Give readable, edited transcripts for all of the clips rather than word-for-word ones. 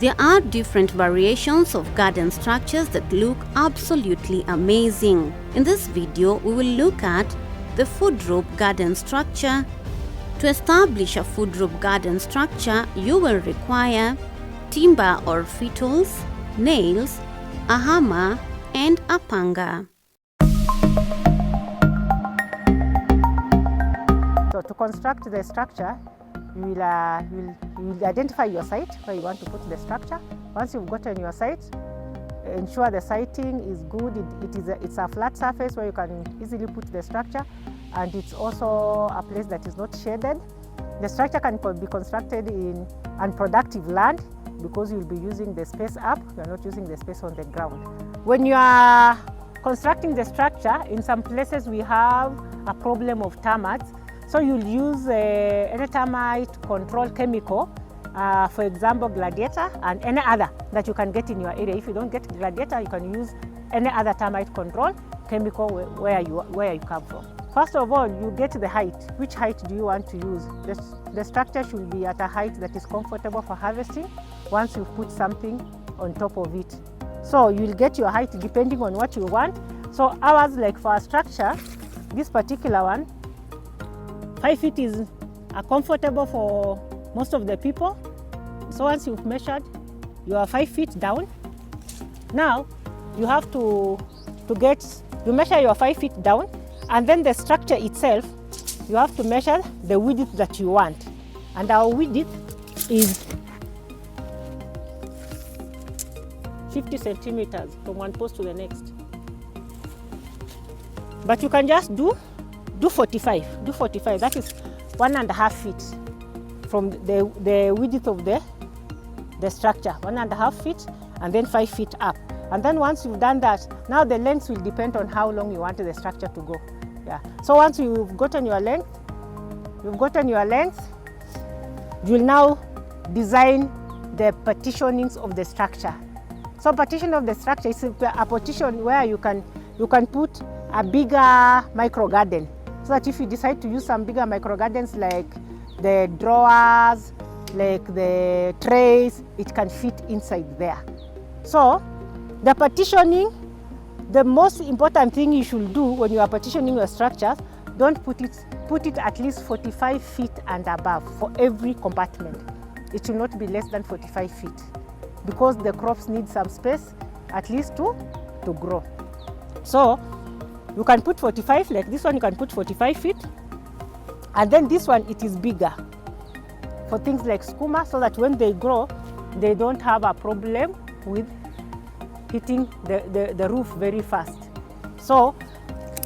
There are different variations of garden structures that look absolutely amazing. In this video, we will look at the food rope garden structure. To establish a food rope garden structure, you will require timber or fiddles, nails, a hammer, and a panga. So to construct the structure, you will identify your site where you want to put the structure. Once you've gotten your site, ensure the siting is good. It's a flat surface where you can easily put the structure, and it's also a place that is not shaded. The structure can be constructed in unproductive land because you'll be using the space up, you're not using the space on the ground. When you are constructing the structure, in some places we have a problem of termites. So you'll use any termite control chemical, for example, Gladiator and any other that you can get in your area. If you don't get Gladiator, you can use any other termite control chemical where you come from. First of all, you get the height. Which height do you want to use? The structure should be at a height that is comfortable for harvesting once you put something on top of it. So you'll get your height depending on what you want. So ours, like for our structure, this particular one, 5 feet is comfortable for most of the people. So once you've measured, you are 5 feet down. Now you have to measure your 5 feet down, and then the structure itself, you have to measure the width that you want. And our width is 50 centimeters from one post to the next. But you can just do 45. Do 45. That is 1.5 feet from the width of the structure. 1.5 feet, and then 5 feet up. And then once you've done that, now the length will depend on how long you want the structure to go. Yeah. So once you've gotten your length, you'll now design the partitionings of the structure. So partition of the structure is a partition where you can put a bigger micro garden, so that if you decide to use some bigger micro gardens like the drawers, like the trays, it can fit inside there. So the partitioning, the most important thing you should do when you are partitioning your structures, don't put it at least 45 feet and above for every compartment. It should not be less than 45 feet because the crops need some space at least to grow. So you can put 45, like this one you can put 45 feet, and then this one it is bigger for things like skuma, so that when they grow they don't have a problem with hitting the roof very fast. So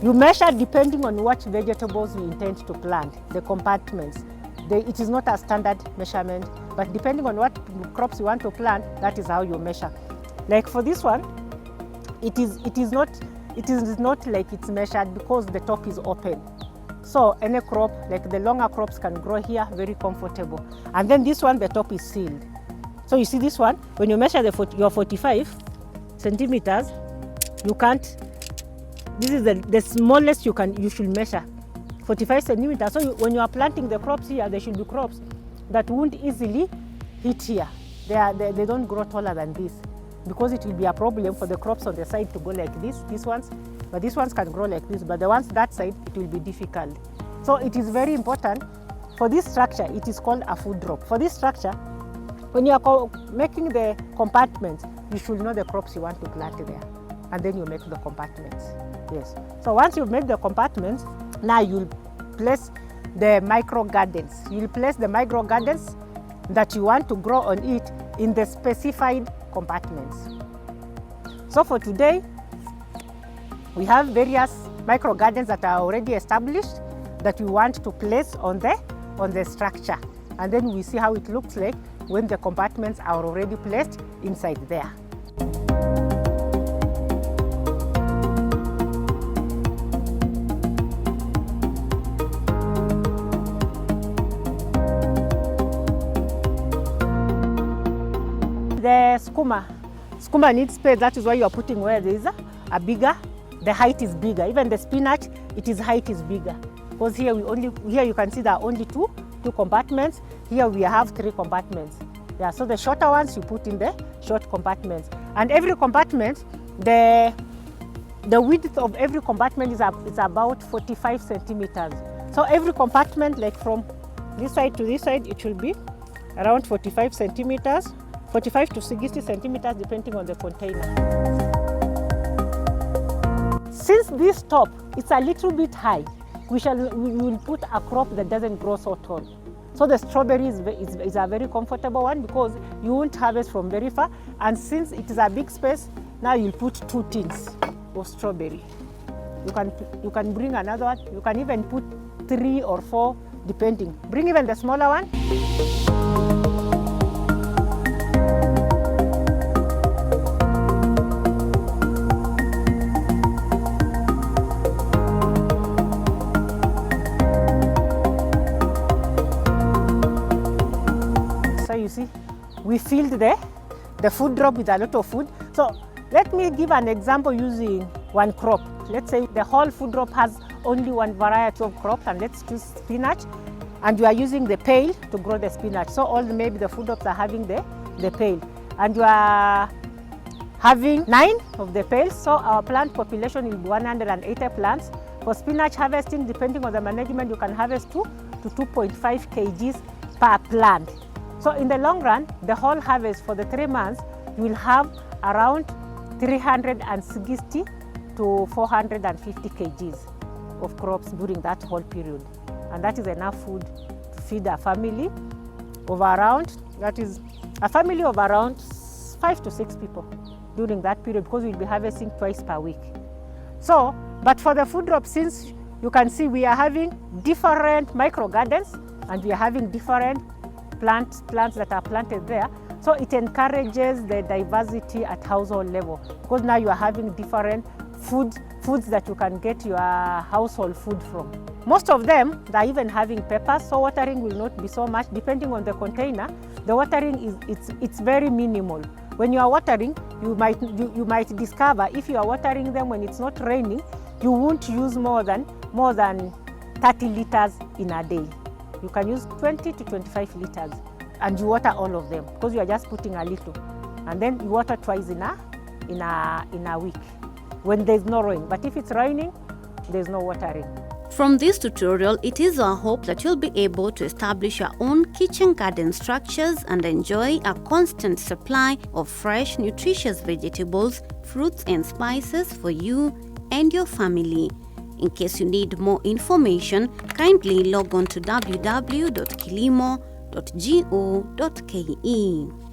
you measure depending on what vegetables you intend to plant, the compartments. It is not a standard measurement, but depending on what crops you want to plant, that is how you measure. Like for this one, it is not like it's measured because the top is open. So any crop, like the longer crops, can grow here very comfortable. And then this one, the top is sealed. So you see this one, when you measure your 45 centimeters, you can't, this is the smallest you should measure, 45 centimeters. So when you are planting the crops here, there should be crops that won't easily hit here. They don't grow taller than this, because it will be a problem for the crops on the side to go like these ones, but these ones can grow like this, but the ones that side, it will be difficult. So it is very important for this structure. It is called a food rope. For this structure, when you are making the compartments, you should know the crops you want to plant there, and then you make the compartments. Yes. So once you've made the compartments, now you'll place the micro gardens. You'll place the micro gardens that you want to grow on it in the specified compartments. So for today, we have various micro gardens that are already established that we want to place on the structure, and then we see how it looks like when the compartments are already placed inside there. The skuma needs space. That is why you are putting where there is a bigger, the height is bigger. Even the spinach, height is bigger. Because here you can see there are only two compartments. Here we have 3 compartments. Yeah, so the shorter ones you put in the short compartments. And every compartment, the width of every compartment is about 45 centimeters. So every compartment, like from this side to this side, it will be around 45 centimeters, 45 to 60 centimeters, depending on the container. Since this top it's a little bit high, we will put a crop that doesn't grow so tall. So the strawberry is a very comfortable one because you won't harvest from very far. And since it is a big space, now you'll put 2 tins of strawberry. You can bring another one. You can even put 3 or 4, depending. Bring even the smaller one. You see, we filled the food drop with a lot of food. So let me give an example using one crop. Let's say the whole food drop has only one variety of crop, and let's choose spinach, and you are using the pail to grow the spinach. So maybe the food drops are having the pail, and you are having 9 of the pails. So our plant population will be 180 plants. For spinach harvesting, depending on the management, you can harvest 2 to 2.5 kgs per plant. So in the long run, the whole harvest for the 3 months, you will have around 360 to 450 kgs of crops during that whole period. And that is enough food to feed a family of around 5 to 6 people during that period, because we'll be harvesting twice per week. So, but for the food drop, since you can see we are having different micro gardens and we are having different plants that are planted there, so it encourages the diversity at household level, because now you are having different foods that you can get your household food from. Most of them, they are even having peppers, so watering will not be so much. Depending on the container, the watering it's very minimal. When you are watering, you might discover if you are watering them when it's not raining, you won't use more than 30 liters in a day. You can use 20 to 25 liters, and you water all of them because you are just putting a little, and then you water twice in a week when there's no rain. But if it's raining, there's no watering. From this tutorial, it is our hope that you'll be able to establish your own kitchen garden structures and enjoy a constant supply of fresh, nutritious vegetables, fruits and spices for you and your family. In case you need more information, kindly log on to www.kilimo.go.ke.